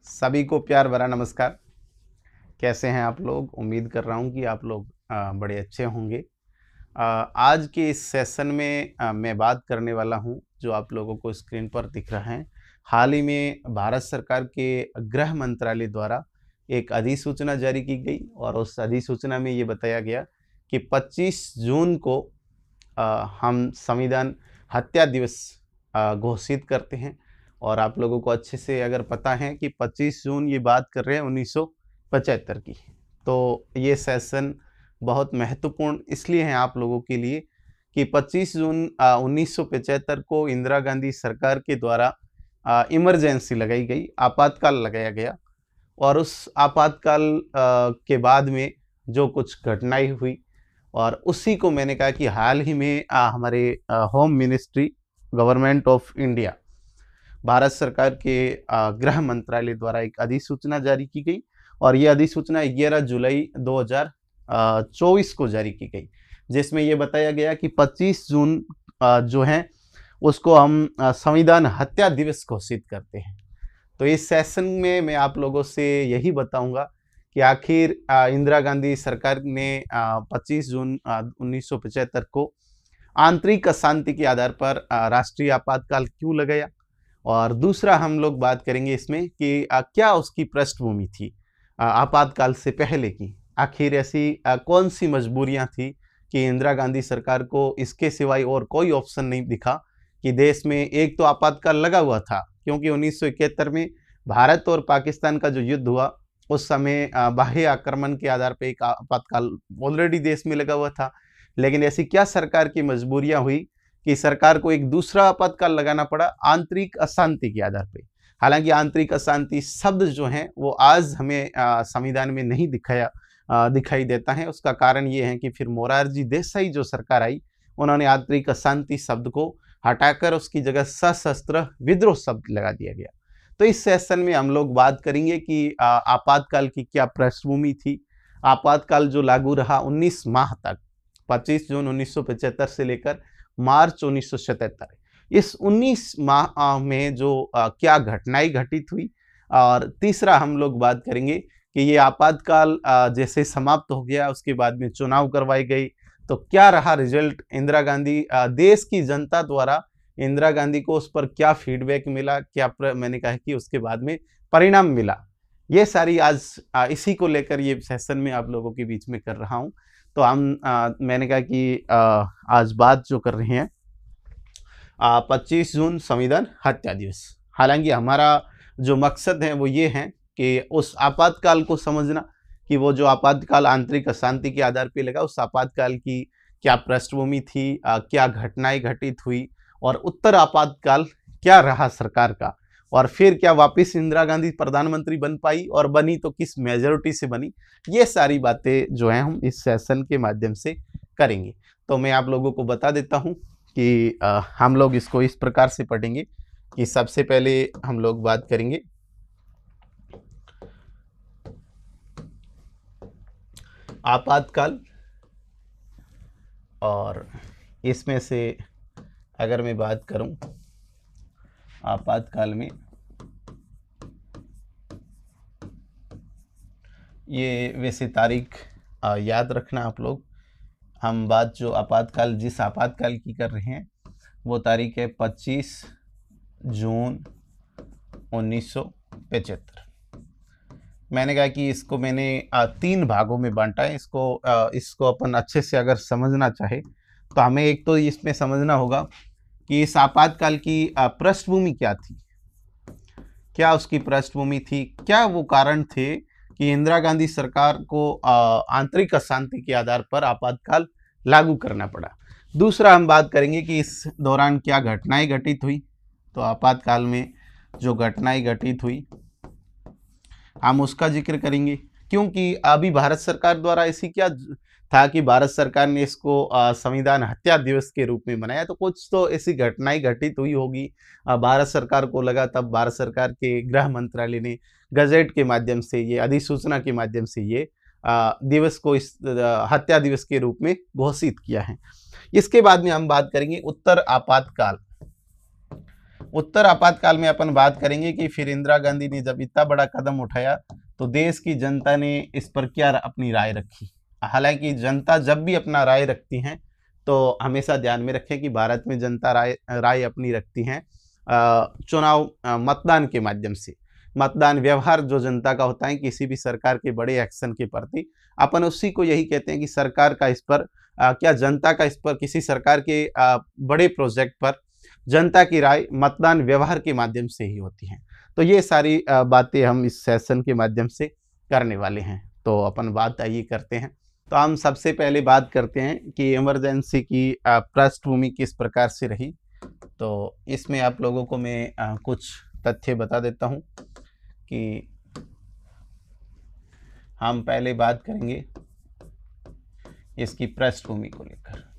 सभी को प्यार भरा नमस्कार। कैसे हैं आप लोग? उम्मीद कर रहा हूँ कि आप लोग बड़े अच्छे होंगे। आज के इस सेशन में मैं बात करने वाला हूँ, जो आप लोगों को स्क्रीन पर दिख रहा है। हाल ही में भारत सरकार के गृह मंत्रालय द्वारा एक अधिसूचना जारी की गई और उस अधिसूचना में ये बताया गया कि 25 जून को हम संविधान हत्या दिवस घोषित करते हैं। और आप लोगों को अच्छे से अगर पता है कि 25 जून ये बात कर रहे हैं 1975 की। तो ये सेशन बहुत महत्वपूर्ण इसलिए है आप लोगों के लिए कि 25 जून 1975 को इंदिरा गांधी सरकार के द्वारा इमरजेंसी लगाई गई, आपातकाल लगाया गया। और उस आपातकाल के बाद में जो कुछ घटनाएं हुई और उसी को मैंने कहा कि हाल ही में हमारे home ministry government of India Bharat सरकार के गृह मंत्रालय द्वारा एक अधिसूचना जारी की गई और ये अधिसूचना 11 जुलाई 2024 को जारी की गई, जिसमें ये बताया गया कि 25 जून जो है उसको हम संविधान हत्या दिवस घोषित करते हैं। तो इस सेशन में मैं आप लोगों से यही बताऊंगा कि आखिर इंदिरा गांधी सरकार ने 25 जून 1975 को आंतरिक अशांति के आधार पर राष्ट्रीय आपातकाल क्यों लगाया। और दूसरा हम लोग बात करेंगे इसमें कि क्या उसकी पृष्ठभूमि थी आपातकाल से पहले की। आखिर ऐसी कौन सी मजबूरियां थी कि इंदिरा गांधी सरकार को इसके सिवाय और कोई ऑप्शन नहीं दिखा कि देश में एक तो आपातकाल लगा हुआ था, क्योंकि 1971 में भारत और पाकिस्तान का जो युद्ध हुआ उस समय बाह्य आक्रमण के आधार पर एक आपातकाल ऑलरेडी देश में लगा हुआ था। लेकिन ऐसी क्या सरकार की मजबूरियां हुई कि सरकार को एक दूसरा आपातकाल लगाना पड़ा आंतरिक अशांति के आधार पे। हालांकि आंतरिक अशांति शब्द जो है वो आज हमें संविधान में नहीं दिखाई देता है। उसका कारण ये है कि फिर मोरारजी देसाई जो सरकार आई, उन्होंने आंतरिक अशांति शब्द को हटाकर उसकी जगह सशस्त्र विद्रोह शब्द लगा दिया गया। तो इस सेशन में हम लोग बात करेंगे कि आपातकाल की क्या पृष्ठभूमि थी। आपातकाल जो लागू रहा 19 माह तक, 25 जून 1975 से लेकर मार्च 1977, इस 19 माह में जो क्या घटनाएं घटित हुई। और तीसरा हम लोग बात करेंगे कि ये आपातकाल जैसे समाप्त हो गया, उसके बाद में चुनाव करवाई गई, तो क्या रहा रिजल्ट। इंदिरा गांधी देश की जनता द्वारा इंदिरा गांधी को उस पर क्या फीडबैक मिला, क्या मैंने कहा कि उसके बाद में परिणाम मिला। ये सारी आज इसी को लेकर ये सेशन में आप लोगों के बीच में कर रहा हूँ। तो हम मैंने कहा कि आज बात जो कर रहे हैं 25 जून संविधान हत्या दिवस। हालांकि हमारा जो मकसद है वो ये है कि उस आपातकाल को समझना कि वो जो आपातकाल आंतरिक अशांति के आधार पर लगा, उस आपातकाल की क्या पृष्ठभूमि थी, क्या घटनाएं घटित हुई और उत्तर आपातकाल क्या रहा सरकार का, और फिर क्या वापस इंदिरा गांधी प्रधानमंत्री बन पाई और बनी तो किस मेजोरिटी से बनी। ये सारी बातें जो हैं हम इस सेशन के माध्यम से करेंगे। तो मैं आप लोगों को बता देता हूं कि हम लोग इसको इस प्रकार से पढ़ेंगे कि सबसे पहले हम लोग बात करेंगे आपातकाल, और इसमें से अगर मैं बात करूं आपातकाल में, ये वैसे तारीख याद रखना आप लोग। हम बात जो आपातकाल जिस आपातकाल की कर रहे हैं वो तारीख है 25 जून 1975। मैंने कहा कि इसको मैंने 3 भागों में बांटा है। इसको अपन अच्छे से अगर समझना चाहे तो हमें एक तो इसमें समझना होगा कि इस आपातकाल की पृष्ठभूमि क्या थी, क्या उसकी पृष्ठभूमि थी, क्या वो कारण थे कि इंदिरा गांधी सरकार को आंतरिक अशांति के आधार पर आपातकाल लागू करना पड़ा। दूसरा हम बात करेंगे कि इस दौरान क्या घटनाएं घटित हुई। तो आपातकाल में जो घटनाएं घटित हुई हम उसका जिक्र करेंगे, क्योंकि अभी भारत सरकार द्वारा ऐसी क्या था कि भारत सरकार ने इसको संविधान हत्या दिवस के रूप में मनाया, तो कुछ तो ऐसी घटनाएं घटित हुई होगी। भारत सरकार को लगा, तब भारत सरकार के गृह मंत्रालय ने गजेट के माध्यम से, ये अधिसूचना के माध्यम से ये दिवस को इस हत्या दिवस के रूप में घोषित किया है। इसके बाद में हम बात करेंगे उत्तर आपातकाल। उत्तर आपातकाल में अपन बात करेंगे कि फिर इंदिरा गांधी ने जब इतना बड़ा कदम उठाया तो देश की जनता ने इस पर क्या अपनी राय रखी। हालांकि जनता जब भी अपना राय रखती हैं तो हमेशा ध्यान में रखें कि भारत में जनता राय अपनी रखती हैं चुनाव मतदान के माध्यम से। मतदान व्यवहार जो जनता का होता है किसी भी सरकार के बड़े एक्शन के प्रति, अपन उसी को यही कहते हैं कि सरकार का इस पर क्या जनता का इस पर किसी सरकार के बड़े प्रोजेक्ट पर जनता की राय मतदान व्यवहार के माध्यम से ही होती हैं। तो ये सारी बातें हम इस सेशन के माध्यम से करने वाले हैं। तो अपन बात आइए करते हैं। तो हम सबसे पहले बात करते हैं कि इमरजेंसी की पृष्ठभूमि किस प्रकार से रही। तो इसमें आप लोगों को मैं कुछ तथ्य बता देता हूं कि हम पहले बात करेंगे इसकी पृष्ठभूमि को लेकर।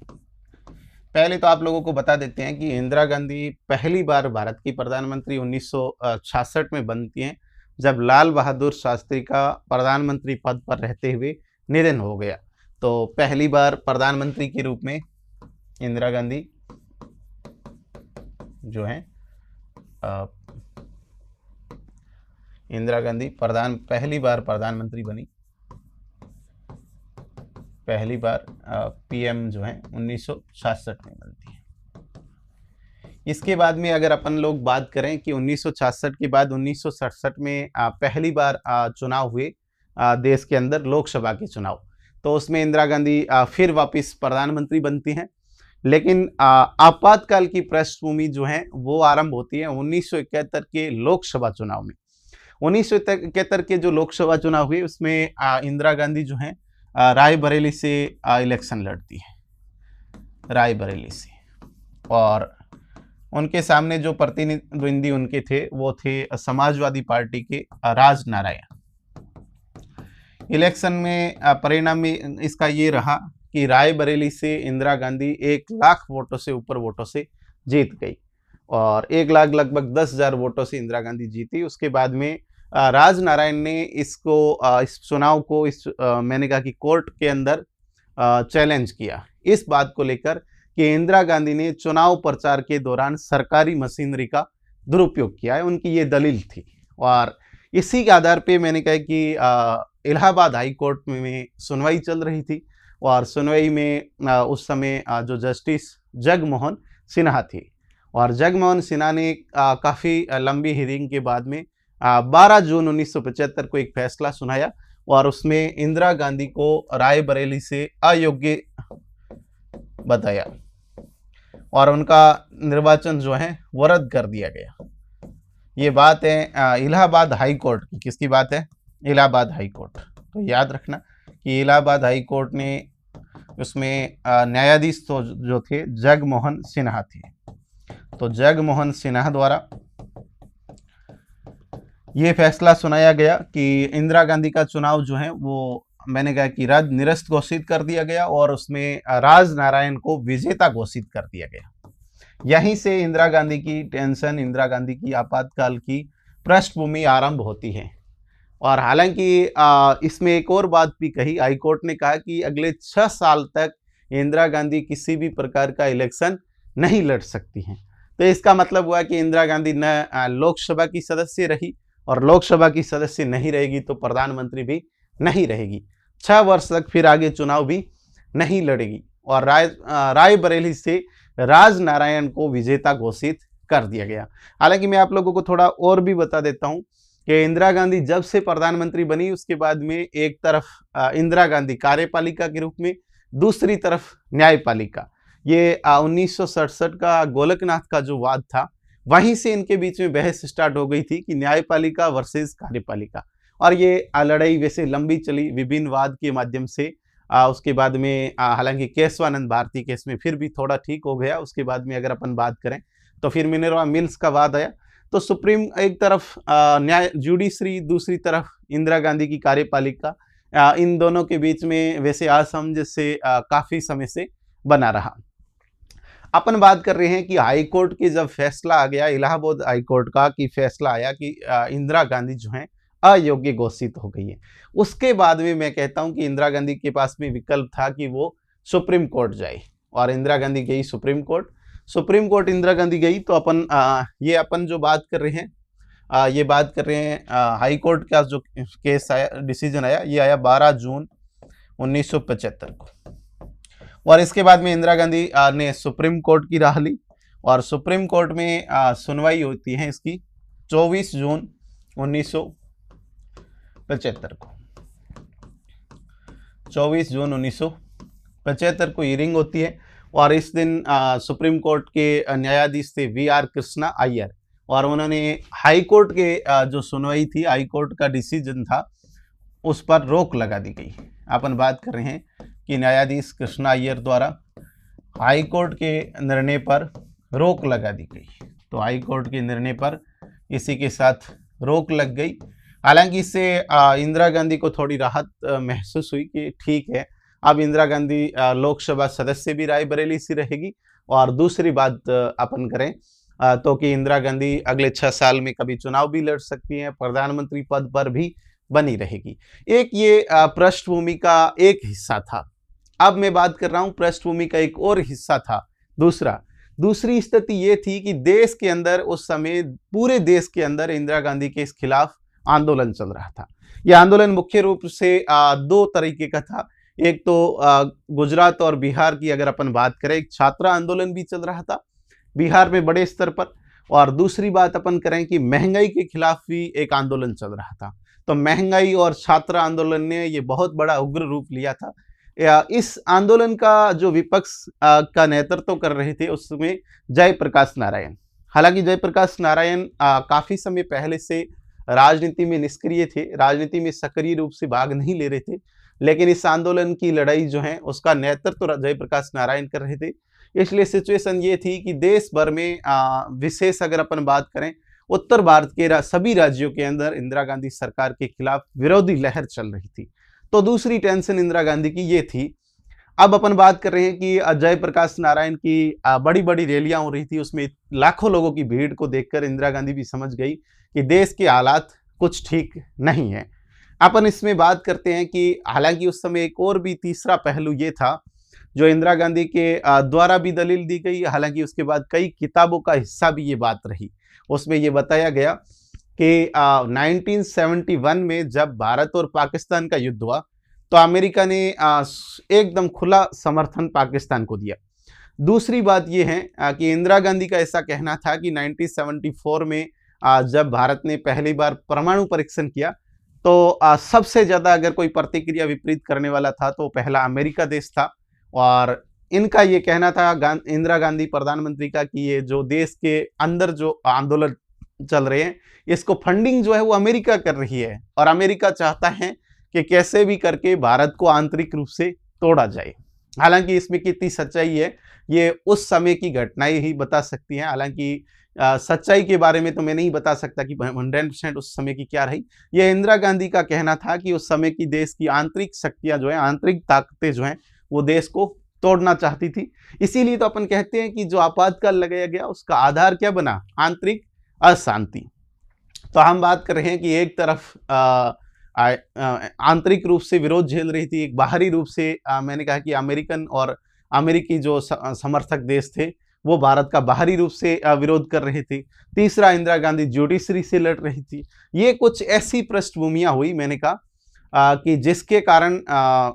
पहले तो आप लोगों को बता देते हैं कि इंदिरा गांधी पहली बार भारत की प्रधानमंत्री 1966 में बनती हैं, जब लाल बहादुर शास्त्री का प्रधानमंत्री पद पर रहते हुए निधन हो गया। तो पहली बार प्रधानमंत्री के रूप में इंदिरा गांधी जो है इंदिरा गांधी पहली बार प्रधानमंत्री बनी, पहली बार पीएम जो है 1966 में बनती है। इसके बाद में अगर अपन लोग बात करें कि 1966 के बाद 1967 में पहली बार चुनाव हुए देश के अंदर, लोकसभा के चुनाव, तो उसमें इंदिरा गांधी फिर वापस प्रधानमंत्री बनती हैं। लेकिन आपातकाल की पृष्ठभूमि जो है वो आरंभ होती है 1971 के लोकसभा चुनाव में। 1971 के जो लोकसभा चुनाव हुए उसमें इंदिरा गांधी जो है रायबरेली से इलेक्शन लड़ती है, रायबरेली से, और उनके सामने जो प्रतिद्वंदी उनके थे वो थे समाजवादी पार्टी के राज नारायण। इलेक्शन में परिणाम में इसका ये रहा कि रायबरेली से इंदिरा गांधी 1 लाख वोटों से ऊपर वोटों से जीत गई, और 1 लाख लगभग 10,000 वोटों से इंदिरा गांधी जीती। उसके बाद में राज नारायण ने इसको इस चुनाव को मैंने कहा कि कोर्ट के अंदर चैलेंज किया, इस बात को लेकर कि इंदिरा गांधी ने चुनाव प्रचार के दौरान सरकारी मशीनरी का दुरुपयोग किया है, उनकी ये दलील थी। और इसी के आधार पे मैंने कहा कि इलाहाबाद हाई कोर्ट में सुनवाई चल रही थी, और सुनवाई में उस समय जो जस्टिस जगमोहन सिन्हा थी, और जगमोहन सिन्हा ने काफ़ी लंबी हियरिंग के बाद में 12 जून 1975 को एक फैसला सुनाया, और उसमें इंदिरा गांधी को रायबरेली से अयोग्य बताया और उनका निर्वाचन जो है वो रद्द कर दिया गया। ये बात है इलाहाबाद हाई कोर्ट की। किसकी बात है? Allahabad high court. तो याद रखना कि इलाहाबाद हाई कोर्ट ने उसमें न्यायाधीश तो जो थे जगमोहन सिन्हा थे। तो जगमोहन सिन्हा द्वारा ये फैसला सुनाया गया कि इंदिरा गांधी का चुनाव जो है वो मैंने कहा कि रद्द निरस्त घोषित कर दिया गया, और उसमें राज नारायण को विजेता घोषित कर दिया गया। यहीं से इंदिरा गांधी की टेंशन, इंदिरा गांधी की आपातकाल की पृष्ठभूमि आरंभ होती है। और हालांकि इसमें एक और बात भी कही, हाईकोर्ट ने कहा कि अगले 6 साल तक इंदिरा गांधी किसी भी प्रकार का इलेक्शन नहीं लड़ सकती हैं। तो इसका मतलब हुआ कि इंदिरा गांधी न लोकसभा की सदस्य रही, और लोकसभा की सदस्य नहीं रहेगी तो प्रधानमंत्री भी नहीं रहेगी। 6 वर्ष तक फिर आगे चुनाव भी नहीं लड़ेगी, और रायबरेली से राज नारायण को विजेता घोषित कर दिया गया। हालांकि मैं आप लोगों को थोड़ा और भी बता देता हूं कि इंदिरा गांधी जब से प्रधानमंत्री बनी उसके बाद में एक तरफ इंदिरा गांधी कार्यपालिका के रूप में, दूसरी तरफ न्यायपालिका। ये 1967 का गोलकनाथ का जो वाद था, वहीं से इनके बीच में बहस स्टार्ट हो गई थी कि न्यायपालिका वर्सेस कार्यपालिका, और ये लड़ाई वैसे लंबी चली विभिन्न वाद के माध्यम से। उसके बाद में हालांकि केशवानंद भारती केस में फिर भी थोड़ा ठीक हो गया। उसके बाद में अगर अपन बात करें तो फिर मिनर्वा मिल्स का वाद आया। तो सुप्रीम एक तरफ न्याय जुडिशरी, दूसरी तरफ इंदिरा गांधी की कार्यपालिका, इन दोनों के बीच में वैसे असमंजस से काफ़ी समय से बना रहा। अपन बात कर रहे हैं कि हाई कोर्ट की जब फैसला आ गया, इलाहाबाद हाई कोर्ट का कि फैसला आया कि इंदिरा गांधी जो है अयोग्य घोषित हो गई है, उसके बाद में मैं कहता हूं कि इंदिरा गांधी के पास में विकल्प था कि वो सुप्रीम कोर्ट जाए, और इंदिरा गांधी गई supreme court. Supreme court Indira Gandhi गई तो ये अपन जो बात कर रहे हैं ये बात कर रहे हैं हाई कोर्ट का जो केस आया, डिसीजन आया, ये आया 12 जून 1975 को। और इसके बाद में इंदिरा गांधी ने सुप्रीम कोर्ट की राह ली और सुप्रीम कोर्ट में सुनवाई होती है इसकी 24 जून 1975 को। 24 जून 1975 को हियरिंग होती है और इस दिन सुप्रीम कोर्ट के न्यायाधीश थे VR कृष्णा अय्यर और उन्होंने हाई कोर्ट के जो सुनवाई थी, हाई कोर्ट का डिसीजन था, उस पर रोक लगा दी गई। अपन बात कर रहे हैं कि न्यायाधीश कृष्णा अय्यर द्वारा हाई कोर्ट के निर्णय पर रोक लगा दी गई। तो हाई कोर्ट के निर्णय पर इसी के साथ रोक लग गई। हालांकि इससे इंदिरा गांधी को थोड़ी राहत महसूस हुई कि ठीक है, अब इंदिरा गांधी लोकसभा सदस्य भी रायबरेली से रहेगी। और दूसरी बात अपन करें तो कि इंदिरा गांधी अगले 6 साल में कभी चुनाव भी लड़ सकती हैं, प्रधानमंत्री पद पर भी बनी रहेगी। एक ये पृष्ठभूमि का एक हिस्सा था। अब मैं बात कर रहा हूं पृष्ठभूमि का एक और हिस्सा था दूसरी स्थिति ये थी कि देश के अंदर उस समय पूरे देश के अंदर इंदिरा गांधी के इस खिलाफ आंदोलन चल रहा था। यह आंदोलन मुख्य रूप से 2 तरीके का था। एक तो गुजरात और बिहार की अगर अपन बात करें, एक छात्र आंदोलन भी चल रहा था बिहार में बड़े स्तर पर, और दूसरी बात अपन करें कि महंगाई के खिलाफ भी एक आंदोलन चल रहा था। तो महंगाई और छात्र आंदोलन ने ये बहुत बड़ा उग्र रूप लिया था। इस आंदोलन का जो विपक्ष का नेतृत्व कर रहे थे उसमें जयप्रकाश नारायण। हालांकि जयप्रकाश नारायण काफी समय पहले से राजनीति में निष्क्रिय थे, राजनीति में सक्रिय रूप से भाग नहीं ले रहे थे, लेकिन इस आंदोलन की लड़ाई जो है उसका नेतृत्व जयप्रकाश नारायण कर रहे थे। इसलिए सिचुएशन ये थी कि देश भर में विशेष अगर अपन बात करें, उत्तर भारत के सभी राज्यों के अंदर इंदिरा गांधी सरकार के खिलाफ विरोधी लहर चल रही थी। तो दूसरी टेंशन इंदिरा गांधी की ये थी। अब अपन बात कर रहे हैं कि जयप्रकाश नारायण की बड़ी बड़ी रैलियां हो रही थी, उसमें लाखों लोगों की भीड़ को देखकर इंदिरा गांधी भी समझ गई कि देश के हालात कुछ ठीक नहीं है। अपन इसमें बात करते हैं कि हालांकि उस समय एक और भी तीसरा पहलू ये था जो इंदिरा गांधी के द्वारा भी दलील दी गई, हालांकि उसके बाद कई किताबों का हिस्सा भी ये बात रही। उसमें ये बताया गया कि 1971 में जब भारत और पाकिस्तान का युद्ध हुआ तो अमेरिका ने एकदम खुला समर्थन पाकिस्तान को दिया। दूसरी बात यह है कि इंदिरा गांधी का ऐसा कहना था कि 1974 में जब भारत ने पहली बार परमाणु परीक्षण किया तो सबसे ज़्यादा अगर कोई प्रतिक्रिया विपरीत करने वाला था तो पहला अमेरिका देश था। और इनका ये कहना था इंदिरा गांधी प्रधानमंत्री का कि ये जो देश के अंदर जो आंदोलन चल रहे हैं इसको फंडिंग जो है वो अमेरिका कर रही है और अमेरिका चाहता है कि कैसे भी करके भारत को आंतरिक रूप से तोड़ा जाए। हालांकि इसमें कितनी सच्चाई है ये उस समय की घटनाएं ही बता सकती हैं। हालांकि सच्चाई के बारे में तो मैं नहीं बता सकता कि 100% उस समय की क्या रही। यह इंदिरा गांधी का कहना था कि उस समय की देश की आंतरिक शक्तियां जो है, आंतरिक ताकतें जो हैं वो देश को तोड़ना चाहती थी। इसीलिए तो अपन कहते हैं कि जो आपातकाल लगाया गया उसका आधार क्या बना, आंतरिक अशांति। तो हम बात कर रहे हैं कि एक तरफ आंतरिक रूप से विरोध झेल रही थी, एक बाहरी रूप से मैंने कहा कि अमेरिकन और अमेरिकी जो समर्थक देश थे वो भारत का बाहरी रूप से विरोध कर रहे थे। तीसरा, इंदिरा गांधी जुडिशरी से लड़ रही थी। ये कुछ ऐसी पृष्ठभूमियां हुई, मैंने कहा कि जिसके कारण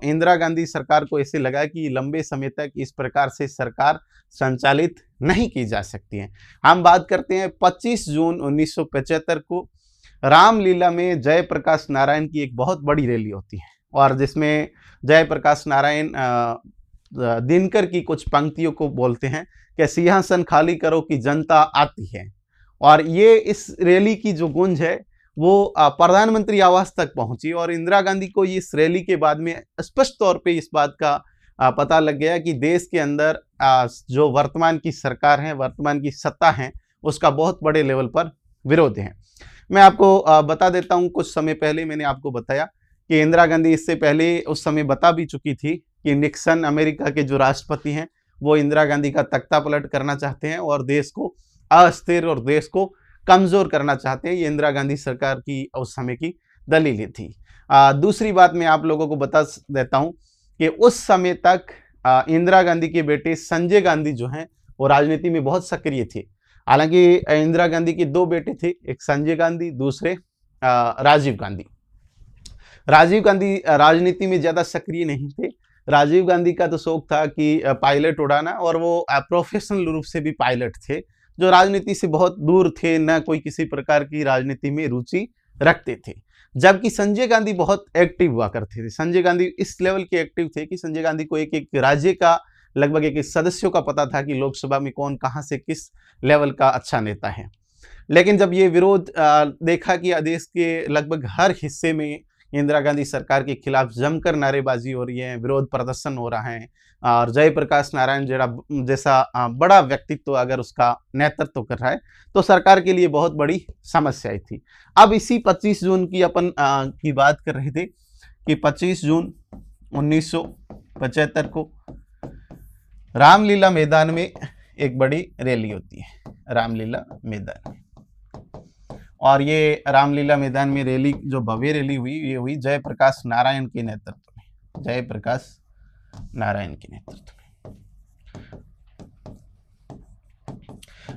इंदिरा गांधी सरकार को ऐसे लगा कि लंबे समय तक इस प्रकार से सरकार संचालित नहीं की जा सकती है। हम बात करते हैं 25 जून 1975 को रामलीला में जयप्रकाश नारायण की एक बहुत बड़ी रैली होती है और जिसमें जयप्रकाश नारायण दिनकर की कुछ पंक्तियों को बोलते हैं कि सिंहासन खाली करो कि जनता आती है। और ये इस रैली की जो गूंज है वो प्रधानमंत्री आवास तक पहुंची और इंदिरा गांधी को इस रैली के बाद में स्पष्ट तौर पे इस बात का पता लग गया कि देश के अंदर जो वर्तमान की सरकार है, वर्तमान की सत्ता है, उसका बहुत बड़े लेवल पर विरोध है। मैं आपको बता देता हूं, कुछ समय पहले मैंने आपको बताया कि इंदिरा गांधी इससे पहले उस समय बता भी चुकी थी कि निक्सन अमेरिका के जो राष्ट्रपति हैं वो इंदिरा गांधी का तख्ता पलट करना चाहते हैं और देश को अस्थिर और देश को कमजोर करना चाहते हैं। ये इंदिरा गांधी सरकार की उस समय की दलीलें थी। दूसरी बात मैं आप लोगों को बता देता हूं कि उस समय तक इंदिरा गांधी के बेटे संजय गांधी जो हैं वो राजनीति में बहुत सक्रिय थे। हालांकि इंदिरा गांधी के दो बेटे थे, एक संजय गांधी, दूसरे राजीव गांधी। राजीव गांधी राजनीति में ज़्यादा सक्रिय नहीं थे। राजीव गांधी का तो शौक था कि पायलट उड़ाना, और वो प्रोफेशनल रूप से भी पायलट थे, जो राजनीति से बहुत दूर थे, न कोई किसी प्रकार की राजनीति में रुचि रखते थे। जबकि संजय गांधी बहुत एक्टिव हुआ करते थे। संजय गांधी इस लेवल के एक्टिव थे कि संजय गांधी को एक एक राज्य का, लगभग एक सदस्यों का पता था कि लोकसभा में कौन कहाँ से किस लेवल का अच्छा नेता है। लेकिन जब ये विरोध देखा कि देश के लगभग हर हिस्से में इंदिरा गांधी सरकार के खिलाफ जमकर नारेबाजी हो रही है, विरोध प्रदर्शन हो रहा है, और जयप्रकाश नारायण जैसा बड़ा व्यक्तित्व अगर उसका नेतृत्व कर रहा है, तो सरकार के लिए बहुत बड़ी समस्या थी। अब इसी 25 जून की अपन की बात कर रहे थे कि 25 जून 1975 को रामलीला मैदान में एक बड़ी रैली होती है, रामलीला मैदान में। और ये रामलीला मैदान में रैली, जो भव्य रैली हुई, ये हुई जयप्रकाश नारायण के नेतृत्व में, जयप्रकाश नारायण के नेतृत्व में।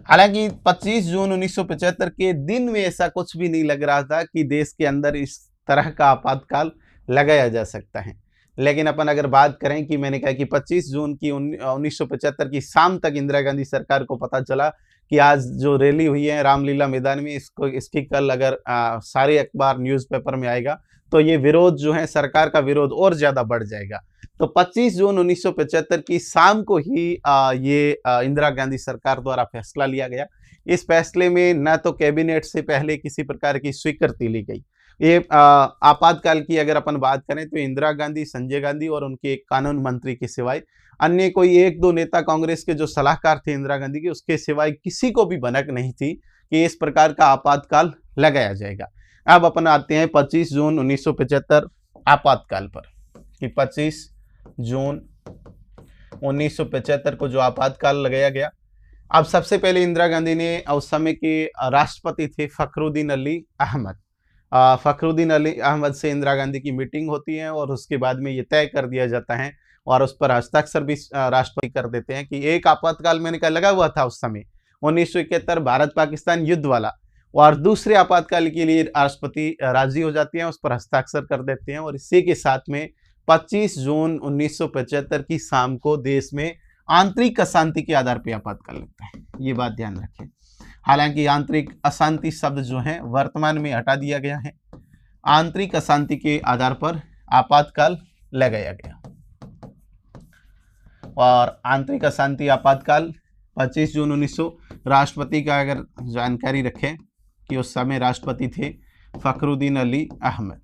हालांकि 25 जून 1975 के दिन में ऐसा कुछ भी नहीं लग रहा था कि देश के अंदर इस तरह का आपातकाल लगाया जा सकता है। लेकिन अपन अगर बात करें कि मैंने कहा कि 25 जून की 1975 की शाम तक इंदिरा गांधी सरकार को पता चला कि आज जो रैली हुई है रामलीला मैदान में, इसकी कल अगर सारे अखबार न्यूज़पेपर में आएगा तो ये विरोध जो है, सरकार का विरोध और ज़्यादा बढ़ जाएगा। तो 25 जून 1975 की शाम को ही ये इंदिरा गांधी सरकार द्वारा फैसला लिया गया। इस फैसले में न तो कैबिनेट से पहले किसी प्रकार की स्वीकृति ली गई। ये आपातकाल की अगर अपन बात करें तो इंदिरा गांधी, संजय गांधी और उनके एक कानून मंत्री के सिवाय अन्य कोई एक दो नेता कांग्रेस के जो सलाहकार थे इंदिरा गांधी के, उसके सिवाय किसी को भी भनक नहीं थी कि इस प्रकार का आपातकाल लगाया जाएगा। अब अपन आते हैं 25 जून 1975 आपातकाल पर, कि 25 जून 1975 को जो आपातकाल लगाया गया। अब सबसे पहले इंदिरा गांधी ने, उस समय के राष्ट्रपति थे फखरुद्दीन अली अहमद, फखरुद्दीन अली अहमद से इंदिरा गांधी की मीटिंग होती है और उसके बाद में ये तय कर दिया जाता है और उस पर हस्ताक्षर भी राष्ट्रपति कर देते हैं कि एक आपातकाल मैंने कहा लगा हुआ था उस समय 1971 भारत पाकिस्तान युद्ध वाला, और दूसरे आपातकाल के लिए राष्ट्रपति राजी हो जाती हैं, उस पर हस्ताक्षर कर देते हैं। और इसी के साथ में 25 जून 1975 की शाम को देश में आंतरिक अशांति के आधार पर आपातकाल लगता है। ये बात ध्यान रखें। हालांकि आंतरिक अशांति शब्द जो है वर्तमान में हटा दिया गया है, आंतरिक अशांति के आधार पर आपातकाल लगाया गया। और आंतरिक अशांति आपातकाल 25 जून 1900, राष्ट्रपति का अगर जानकारी रखें कि उस समय राष्ट्रपति थे फखरुद्दीन अली अहमद।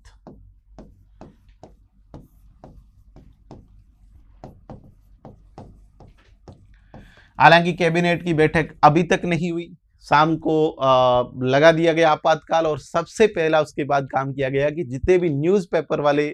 हालांकि कैबिनेट की बैठक अभी तक नहीं हुई, शाम को लगा दिया गया आपातकाल। और सबसे पहला उसके बाद काम किया गया कि जितने भी न्यूज़पेपर वाले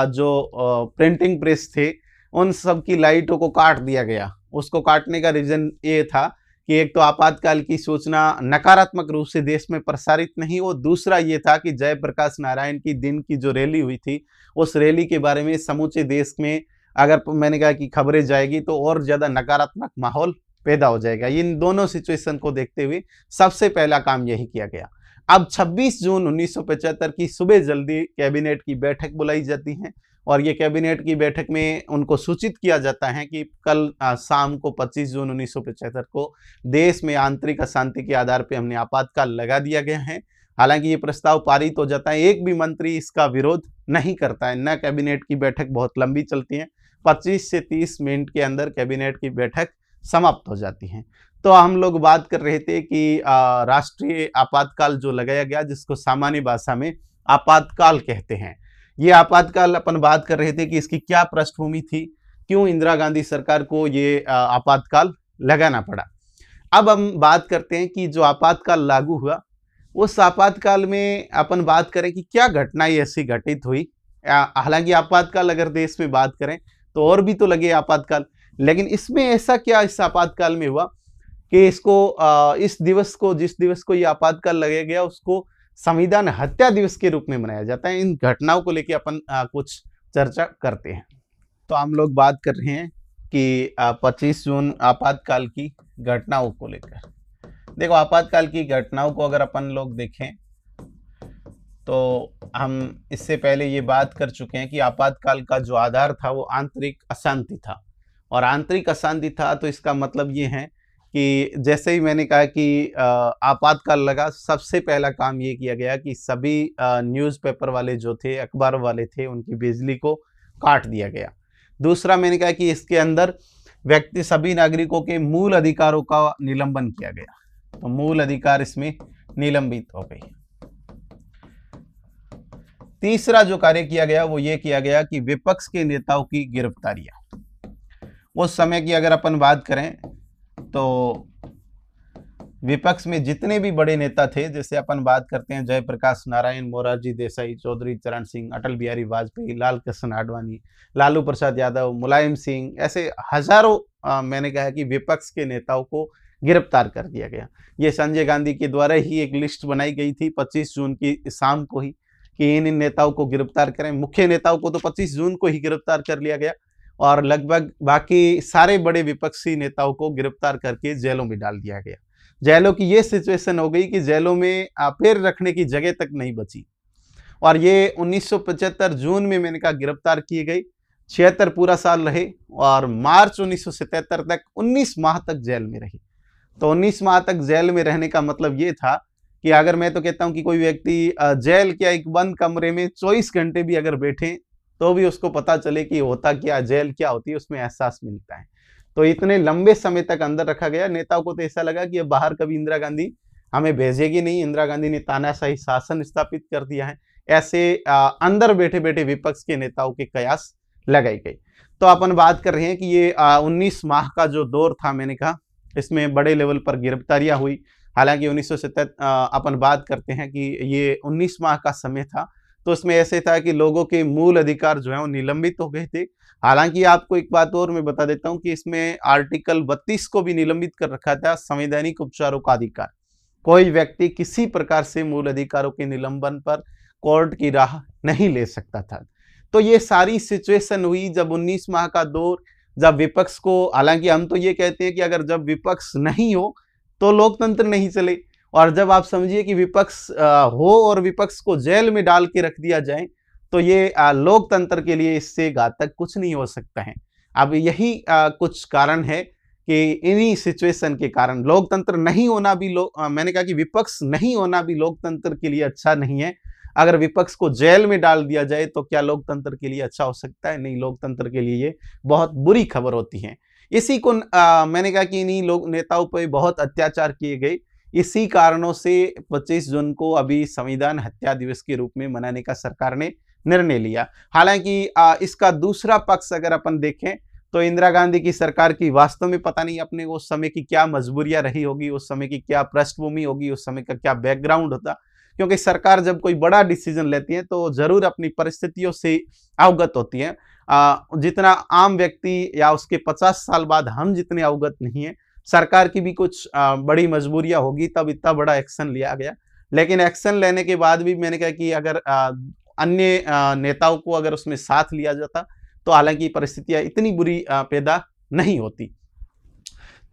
जो प्रिंटिंग प्रेस थे, उन सब की लाइटों को काट दिया गया। उसको काटने का रीज़न ये था कि एक तो आपातकाल की सूचना नकारात्मक रूप से देश में प्रसारित नहीं हो, दूसरा ये था कि जयप्रकाश नारायण की दिन की जो रैली हुई थी, उस रैली के बारे में समूचे देश में अगर मैंने कहा कि खबरें जाएगी तो और ज़्यादा नकारात्मक माहौल पैदा हो जाएगा। इन दोनों सिचुएशन को देखते हुए सबसे पहला काम यही किया गया। अब 26 जून 1975 की सुबह जल्दी कैबिनेट की बैठक बुलाई जाती है और ये कैबिनेट की बैठक में उनको सूचित किया जाता है कि कल शाम को 25 जून 1975 को देश में आंतरिक अशांति के आधार पर हमने आपातकाल लगा दिया गया है। हालांकि ये प्रस्ताव पारित हो जाता है, एक भी मंत्री इसका विरोध नहीं करता है। न कैबिनेट की बैठक बहुत लंबी चलती है, 25 से 30 मिनट के अंदर कैबिनेट की बैठक समाप्त हो जाती है। तो हम लोग बात कर रहे थे कि राष्ट्रीय आपातकाल जो लगाया गया, जिसको सामान्य भाषा में आपातकाल कहते हैं, ये आपातकाल अपन बात कर रहे थे कि इसकी क्या पृष्ठभूमि थी, क्यों इंदिरा गांधी सरकार को ये आपातकाल लगाना पड़ा। अब हम बात करते हैं कि जो आपातकाल लागू हुआ, उस आपातकाल में अपन बात करें कि क्या घटनाएं ऐसी घटित हुई। हालांकि आपातकाल अगर देश में बात करें तो और भी तो लगे आपातकाल, लेकिन इसमें ऐसा क्या इस आपातकाल में हुआ कि इसको इस दिवस को, जिस दिवस को ये आपातकाल लगाया गया, उसको संविधान हत्या दिवस के रूप में मनाया जाता है। इन घटनाओं को लेकर अपन कुछ चर्चा करते हैं। तो हम लोग बात कर रहे हैं कि 25 जून आपातकाल की घटनाओं को लेकर। देखो, आपातकाल की घटनाओं को अगर अपन लोग देखें तो हम इससे पहले ये बात कर चुके हैं कि आपातकाल का जो आधार था वो आंतरिक अशांति था। और आंतरिक अशांति था तो इसका मतलब ये है कि जैसे ही मैंने कहा कि आपातकाल लगा, सबसे पहला काम ये किया गया कि सभी न्यूज़पेपर वाले जो थे, अखबार वाले थे, उनकी बिजली को काट दिया गया। दूसरा, मैंने कहा कि इसके अंदर सभी नागरिकों के मूल अधिकारों का निलंबन किया गया, तो मूल अधिकार इसमें निलंबित हो गई। तीसरा जो कार्य किया गया वो ये किया गया कि विपक्ष के नेताओं की गिरफ्तारियां। उस समय की अगर अपन बात करें तो विपक्ष में जितने भी बड़े नेता थे, जैसे अपन बात करते हैं जयप्रकाश नारायण, मोरारजी देसाई, चौधरी चरण सिंह, अटल बिहारी वाजपेयी, लाल कृष्ण आडवाणी, लालू प्रसाद यादव, मुलायम सिंह, ऐसे हजारों मैंने कहा कि विपक्ष के नेताओं को गिरफ्तार कर दिया गया। ये संजय गांधी के द्वारा ही एक लिस्ट बनाई गई थी 25 जून की शाम को ही कि इन नेताओं को गिरफ्तार करें। मुख्य नेताओं को तो 25 जून को ही गिरफ्तार कर लिया गया और लगभग बाकी सारे बड़े विपक्षी नेताओं को गिरफ्तार करके जेलों में डाल दिया गया। जेलों की ये सिचुएशन हो गई कि जेलों में पैर रखने की जगह तक नहीं बची। और ये 1975 जून में मैंने कहा गिरफ्तार की गई, 76 पूरा साल रहे और मार्च 1977 तक 19 माह तक जेल में रही। तो 19 माह तक जेल में रहने का मतलब ये था कि अगर मैं तो कहता हूं कि कोई व्यक्ति जेल के एक बंद कमरे में 24 घंटे भी अगर बैठे तो भी उसको पता चले कि होता क्या, जेल क्या होती है, उसमें एहसास मिलता है। तो इतने लंबे समय तक अंदर रखा गया। नेताओं को तो ऐसा लगा कि अब बाहर कभी इंदिरा गांधी हमें भेजेगी नहीं, इंदिरा गांधी ने तानाशाही शासन स्थापित कर दिया है, ऐसे अंदर बैठे बैठे विपक्ष के नेताओं के कयास लगाई गई। तो अपन बात कर रहे हैं कि ये 19 माह का जो दौर था, मैंने कहा इसमें बड़े लेवल पर गिरफ्तारियां हुई। हालांकि 1977 अपन बात करते हैं कि ये 19 माह का समय था, तो उसमें ऐसे था कि लोगों के मूल अधिकार जो है वो निलंबित हो गए थे। हालांकि आपको एक बात और मैं बता देता हूं कि इसमें आर्टिकल 32 को भी निलंबित कर रखा था, संवैधानिक उपचारों का अधिकार। कोई व्यक्ति किसी प्रकार से मूल अधिकारों के निलंबन पर कोर्ट की राह नहीं ले सकता था। तो ये सारी सिचुएशन हुई जब 19 माह का दौर, जब विपक्ष को, हालांकि हम तो ये कहते हैं कि अगर जब विपक्ष नहीं हो तो लोकतंत्र नहीं चले, और जब आप समझिए कि विपक्ष हो और विपक्ष को जेल में डाल के रख दिया जाए तो ये लोकतंत्र के लिए इससे घातक कुछ नहीं हो सकता है। अब यही कुछ कारण है कि इन्हीं सिचुएशन के कारण लोकतंत्र नहीं होना भी मैंने कहा कि विपक्ष नहीं होना भी लोकतंत्र के लिए अच्छा नहीं है। अगर विपक्ष को जेल में डाल दिया जाए तो क्या लोकतंत्र के लिए अच्छा हो सकता है? नहीं, लोकतंत्र के लिए ये बहुत बुरी खबर होती है। इसी को मैंने कहा कि इन्हीं लोग नेताओं पर बहुत अत्याचार किए गए। इसी कारणों से 25 जून को अभी संविधान हत्या दिवस के रूप में मनाने का सरकार ने निर्णय लिया। हालांकि इसका दूसरा पक्ष अगर अपन देखें तो इंदिरा गांधी की सरकार की वास्तव में पता नहीं अपने उस समय की क्या मजबूरियां रही होगी, उस समय की क्या पृष्ठभूमि होगी, उस समय का क्या बैकग्राउंड होता, क्योंकि सरकार जब कोई बड़ा डिसीजन लेती है तो जरूर अपनी परिस्थितियों से अवगत होती है। जितना आम व्यक्ति या उसके 50 साल बाद हम जितने अवगत नहीं है, सरकार की भी कुछ बड़ी मजबूरियां होगी, तब इतना बड़ा एक्शन लिया गया। लेकिन एक्शन लेने के बाद भी मैंने कहा कि अगर अन्य नेताओं को अगर उसमें साथ लिया जाता तो हालांकि परिस्थितियां इतनी बुरी पैदा नहीं होती।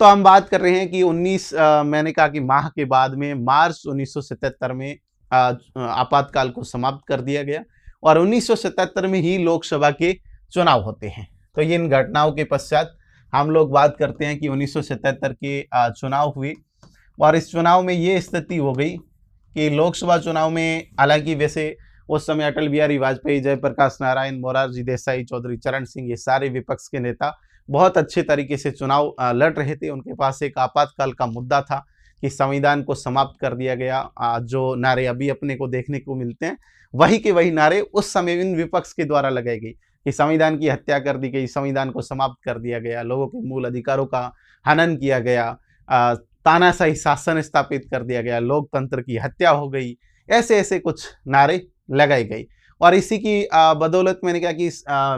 तो हम बात कर रहे हैं कि 19 मैंने कहा कि माह के बाद में मार्च 1977 में आपातकाल को समाप्त कर दिया गया और 1977 में ही लोकसभा के चुनाव होते हैं। तो इन घटनाओं के पश्चात हम लोग बात करते हैं कि 1977 के चुनाव हुए और इस चुनाव में ये स्थिति हो गई कि लोकसभा चुनाव में, हालांकि वैसे उस समय अटल बिहारी वाजपेयी, जयप्रकाश नारायण, मोरारजी देसाई, चौधरी चरण सिंह, ये सारे विपक्ष के नेता बहुत अच्छे तरीके से चुनाव लड़ रहे थे। उनके पास एक आपातकाल का मुद्दा था कि संविधान को समाप्त कर दिया गया। जो नारे अभी अपने को देखने को मिलते हैं वही के वही नारे उस समय इन विपक्ष के द्वारा लगाई गई कि संविधान की हत्या कर दी गई, संविधान को समाप्त कर दिया गया, लोगों के मूल अधिकारों का हनन किया गया, तानाशाही शासन स्थापित कर दिया गया, लोकतंत्र की हत्या हो गई, ऐसे ऐसे कुछ नारे लगाई गई। और इसी की बदौलत मैंने कहा कि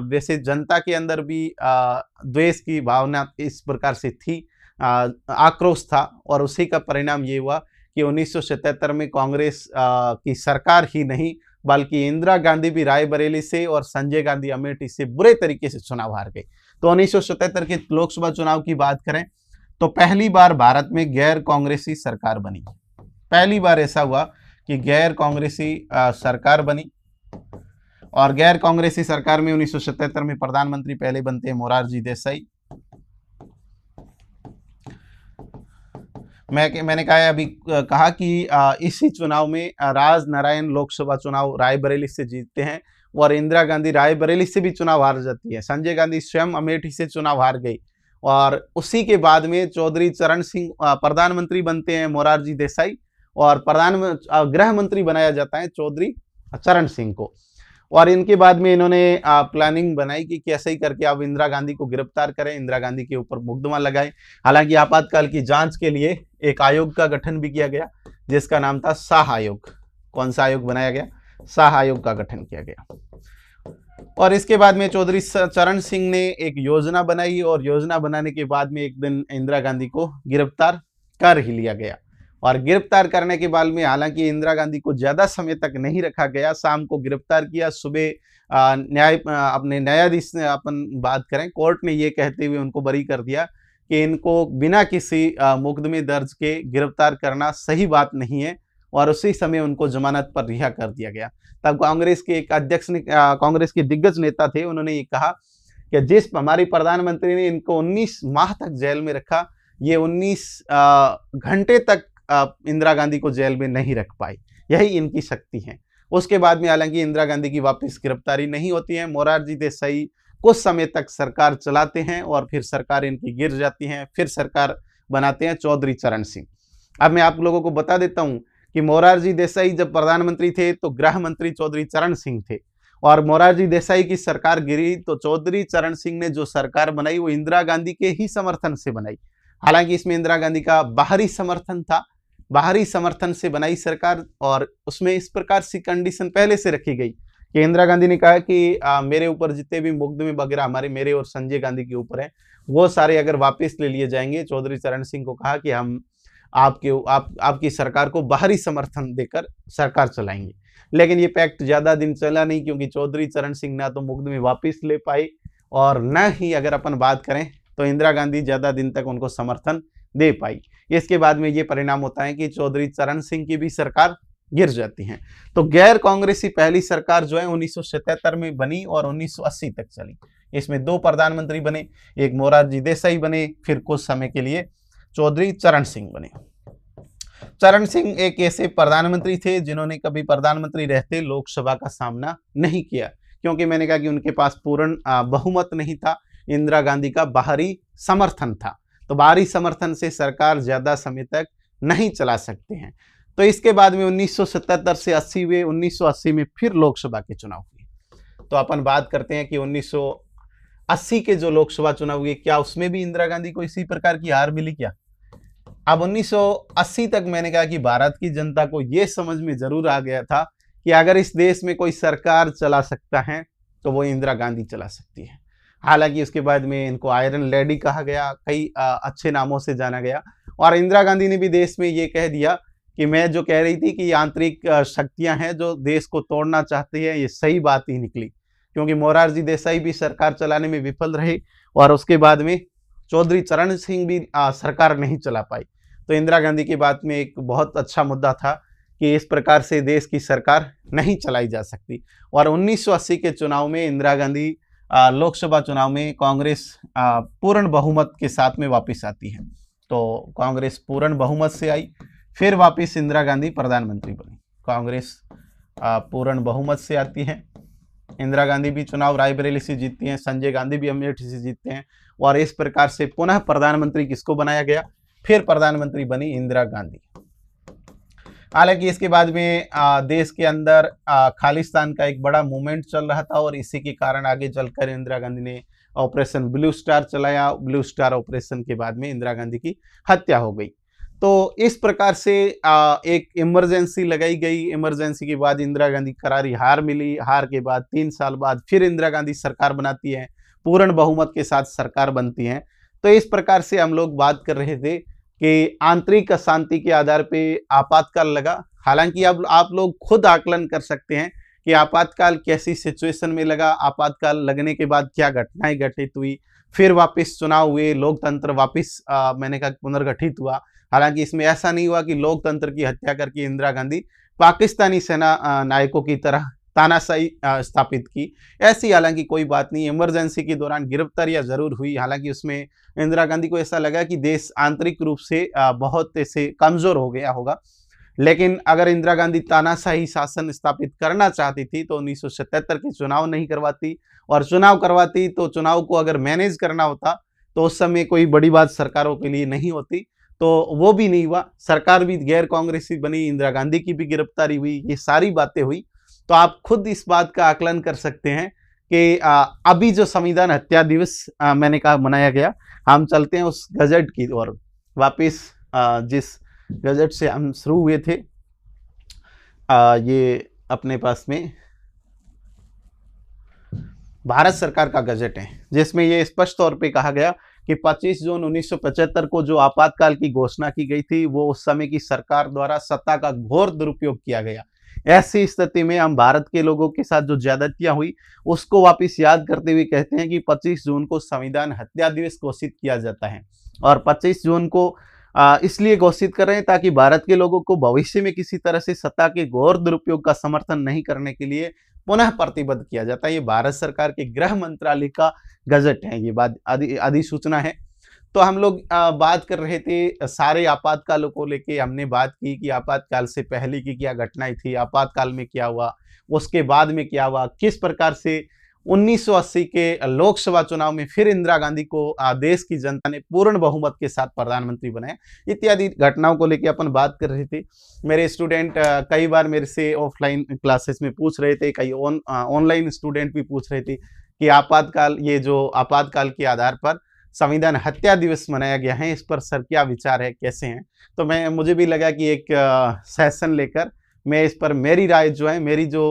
वैसे जनता के अंदर भी द्वेष की भावना इस प्रकार से थी, आक्रोश था, और उसी का परिणाम ये हुआ कि 1977 में कांग्रेस की सरकार ही नहीं बल्कि इंदिरा गांधी भी रायबरेली से और संजय गांधी अमेठी से बुरे तरीके से चुनाव हार गए। तो 1977 के लोकसभा चुनाव की बात करें तो पहली बार भारत में गैर कांग्रेसी सरकार बनी। पहली बार ऐसा हुआ कि गैर कांग्रेसी सरकार बनी, और गैर कांग्रेसी सरकार में 1977 में प्रधानमंत्री पहले बनते हैं मोरारजी देसाई। मैंने कहा कि इसी चुनाव में राज नारायण लोकसभा चुनाव रायबरेली से जीतते हैं और इंदिरा गांधी रायबरेली से भी चुनाव हार जाती है। संजय गांधी स्वयं अमेठी से चुनाव हार गई और उसी के बाद में चौधरी चरण सिंह प्रधानमंत्री बनते हैं मोरारजी देसाई, और गृह मंत्री बनाया जाता है चौधरी चरण सिंह को। और इनके बाद में इन्होंने प्लानिंग बनाई कि कैसे ही करके आप इंदिरा गांधी को गिरफ्तार करें, इंदिरा गांधी के ऊपर मुकदमा लगाएं। हालांकि आपातकाल की जांच के लिए एक आयोग का गठन भी किया गया जिसका नाम था शाह आयोग। कौन सा आयोग बनाया गया? शाह आयोग का गठन किया गया। और इसके बाद में चौधरी चरण सिंह ने एक योजना बनाई और योजना बनाने के बाद में एक दिन इंदिरा गांधी को गिरफ्तार कर ही लिया गया। और गिरफ्तार करने के बाद में हालांकि इंदिरा गांधी को ज्यादा समय तक नहीं रखा गया, शाम को गिरफ्तार किया। सुबह अपने न्यायाधीश ने अपन बात करें, कोर्ट ने ये कहते हुए उनको बरी कर दिया कि इनको बिना किसी मुकदमे दर्ज के गिरफ्तार करना सही बात नहीं है, और उसी समय उनको जमानत पर रिहा कर दिया गया। तब कांग्रेस के एक अध्यक्ष ने, कांग्रेस के दिग्गज नेता थे, उन्होंने ये कहा कि जिस हमारी प्रधानमंत्री ने इनको 19 माह तक जेल में रखा, ये 19 घंटे तक इंदिरा गांधी को जेल में नहीं रख पाई, यही इनकी शक्ति है। उसके बाद में हालांकि इंदिरा गांधी की वापस गिरफ्तारी नहीं होती है। मोरारजी देसाई कुछ समय तक सरकार चलाते हैं और फिर सरकार इनकी गिर जाती है, फिर सरकार बनाते हैं चौधरी चरण सिंह। अब मैं आप लोगों को बता देता हूं कि मोरारजी देसाई जब प्रधानमंत्री थे तो गृह मंत्री चौधरी चरण सिंह थे, और मोरारजी देसाई की सरकार गिरी तो चौधरी चरण सिंह ने जो सरकार बनाई वो इंदिरा गांधी के ही समर्थन से बनाई। हालांकि इसमें इंदिरा गांधी का बाहरी समर्थन था, बाहरी समर्थन से बनाई सरकार, और उसमें इस प्रकार से कंडीशन पहले से रखी गई कि इंदिरा गांधी ने कहा कि मेरे ऊपर जितने भी मुकदमे वगैरह मेरे और संजय गांधी के ऊपर हैं वो सारे अगर वापस ले लिए जाएंगे। चौधरी चरण सिंह को कहा कि हम आपकी सरकार को बाहरी समर्थन देकर सरकार चलाएंगे। लेकिन ये पैक्ट ज्यादा दिन चला नहीं, क्योंकि चौधरी चरण सिंह ना तो मुकदमे वापस ले पाए और न ही अगर अपन बात करें तो इंदिरा गांधी ज्यादा दिन तक उनको समर्थन दे पाई। इसके बाद में ये परिणाम होता है कि चौधरी चरण सिंह की भी सरकार गिर जाती है। तो गैर कांग्रेसी पहली सरकार जो है 1977 में बनी और 1980 तक चली। इसमें 2 प्रधानमंत्री बने, एक मोरारजी देसाई बने, फिर कुछ समय के लिए चौधरी चरण सिंह बने। चरण सिंह एक ऐसे प्रधानमंत्री थे जिन्होंने कभी प्रधानमंत्री रहते लोकसभा का सामना नहीं किया, क्योंकि मैंने कहा कि उनके पास पूर्ण बहुमत नहीं था, इंदिरा गांधी का बाहरी समर्थन था। तो बाहरी समर्थन से सरकार ज्यादा समय तक नहीं चला सकते हैं। तो इसके बाद में 1977 से 1980 में फिर लोकसभा के चुनाव हुए। तो अपन बात करते हैं कि 1980 के जो लोकसभा चुनाव हुए, क्या उसमें भी इंदिरा गांधी को इसी प्रकार की हार मिली क्या? अब 1980 तक मैंने कहा कि भारत की जनता को यह समझ में जरूर आ गया था कि अगर इस देश में कोई सरकार चला सकता है तो वो इंदिरा गांधी चला सकती है। हालांकि उसके बाद में इनको आयरन लेडी कहा गया, कई अच्छे नामों से जाना गया, और इंदिरा गांधी ने भी देश में ये कह दिया कि मैं जो कह रही थी कि आंतरिक शक्तियां हैं जो देश को तोड़ना चाहती है, ये सही बात ही निकली, क्योंकि मोरारजी देसाई भी सरकार चलाने में विफल रहे और उसके बाद में चौधरी चरण सिंह भी सरकार नहीं चला पाई। तो इंदिरा गांधी की बात में एक बहुत अच्छा मुद्दा था कि इस प्रकार से देश की सरकार नहीं चलाई जा सकती। और 1980 के चुनाव में इंदिरा गांधी लोकसभा चुनाव में कांग्रेस पूर्ण बहुमत के साथ में वापस आती है। तो कांग्रेस पूर्ण बहुमत से आई, फिर वापस इंदिरा गांधी प्रधानमंत्री बनी। कांग्रेस पूर्ण बहुमत से आती है, इंदिरा गांधी भी चुनाव रायबरेली से जीतती हैं, संजय गांधी भी अमेठी से जीतते हैं, और इस प्रकार से पुनः प्रधानमंत्री किसको बनाया गया? फिर प्रधानमंत्री बनी इंदिरा गांधी। हालांकि इसके बाद में देश के अंदर खालिस्तान का एक बड़ा मूवमेंट चल रहा था, और इसी के कारण आगे चलकर इंदिरा गांधी ने ऑपरेशन ब्लू स्टार चलाया। ब्लू स्टार ऑपरेशन के बाद में इंदिरा गांधी की हत्या हो गई। तो इस प्रकार से एक इमरजेंसी लगाई गई। इमरजेंसी के बाद इंदिरा गांधी करारी हार मिली। हार के बाद 3 साल बाद फिर इंदिरा गांधी सरकार बनाती है, पूर्ण बहुमत के साथ सरकार बनती है। तो इस प्रकार से हम लोग बात कर रहे थे कि आंतरिक अशांति के आधार पे आपातकाल लगा। हालांकि अब आप लोग खुद आकलन कर सकते हैं कि आपातकाल कैसी सिचुएशन में लगा, आपातकाल लगने के बाद क्या घटनाएं घटित हुई, फिर वापस चुनाव हुए, लोकतंत्र वापस मैंने कहा पुनर्गठित हुआ। हालांकि इसमें ऐसा नहीं हुआ कि लोकतंत्र की हत्या करके इंदिरा गांधी पाकिस्तानी सेना नायकों की तरह तानाशाही स्थापित की, ऐसी हालांकि कोई बात नहीं। इमरजेंसी के दौरान गिरफ्तारियां जरूर हुई, हालांकि उसमें इंदिरा गांधी को ऐसा लगा कि देश आंतरिक रूप से बहुत ऐसे कमजोर हो गया होगा। लेकिन अगर इंदिरा गांधी तानाशाही शासन स्थापित करना चाहती थी तो 1977 के चुनाव नहीं करवाती, और चुनाव करवाती तो चुनाव को अगर मैनेज करना होता तो उस समय कोई बड़ी बात सरकारों के लिए नहीं होती, तो वो भी नहीं हुआ। सरकार भी गैर कांग्रेसी बनी, इंदिरा गांधी की भी गिरफ्तारी हुई, ये सारी बातें हुई। तो आप खुद इस बात का आकलन कर सकते हैं कि अभी जो संविधान हत्या दिवस मैंने कहा मनाया गया, हम चलते हैं उस गजट की ओर वापिस, जिस गजट से हम शुरू हुए थे। ये अपने पास में भारत सरकार का गजट है, जिसमें ये स्पष्ट तौर पे कहा गया कि 25 जून 1975 को जो आपातकाल की घोषणा की गई थी, वो उस समय की सरकार द्वारा सत्ता का घोर दुरुपयोग किया गया। ऐसी स्थिति में हम भारत के लोगों के साथ जो ज्यादतियां हुई उसको वापस याद करते हुए कहते हैं कि 25 जून को संविधान हत्या दिवस घोषित किया जाता है। और 25 जून को इसलिए घोषित कर रहे हैं ताकि भारत के लोगों को भविष्य में किसी तरह से सत्ता के घोर दुरुपयोग का समर्थन नहीं करने के लिए पुनः प्रतिबद्ध किया जाता है। ये भारत सरकार के गृह मंत्रालय का गजट है, ये बात अधिसूचना है। तो हम लोग बात कर रहे थे सारे आपातकालों को लेके, हमने बात की कि आपातकाल से पहले की क्या घटनाएं थी, आपातकाल में क्या हुआ, उसके बाद में क्या हुआ, किस प्रकार से 1980 के लोकसभा चुनाव में फिर इंदिरा गांधी को देश की जनता ने पूर्ण बहुमत के साथ प्रधानमंत्री बनाया, इत्यादि घटनाओं को लेकर अपन बात कर रहे थे। मेरे स्टूडेंट कई बार मेरे से ऑफलाइन क्लासेस में पूछ रहे थे, कई ऑनलाइन स्टूडेंट भी पूछ रहे थे कि आपातकाल, ये जो आपातकाल के आधार पर संविधान हत्या दिवस मनाया गया है, इस पर सर क्या विचार है, कैसे हैं। तो मुझे भी लगा कि एक सेशन लेकर मैं इस पर मेरी राय जो है, मेरी जो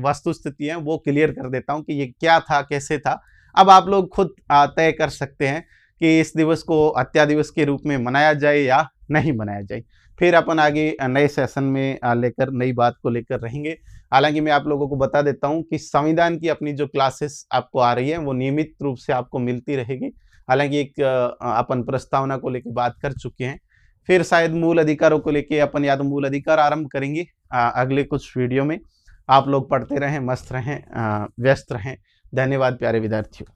वस्तु स्थिति है वो क्लियर कर देता हूं कि ये क्या था, कैसे था। अब आप लोग खुद तय कर सकते हैं कि इस दिवस को हत्या दिवस के रूप में मनाया जाए या नहीं मनाया जाए। फिर अपन आगे नए सेशन में लेकर नई बात को लेकर रहेंगे। हालांकि मैं आप लोगों को बता देता हूं कि संविधान की अपनी जो क्लासेस आपको आ रही है वो नियमित रूप से आपको मिलती रहेगी। हालांकि एक अपन प्रस्तावना को लेकर बात कर चुके हैं, फिर शायद मूल अधिकारों को लेके अपन या तो मूल अधिकार आरंभ करेंगे अगले कुछ वीडियो में। आप लोग पढ़ते रहें, मस्त रहें, व्यस्त रहें। धन्यवाद प्यारे विद्यार्थियों।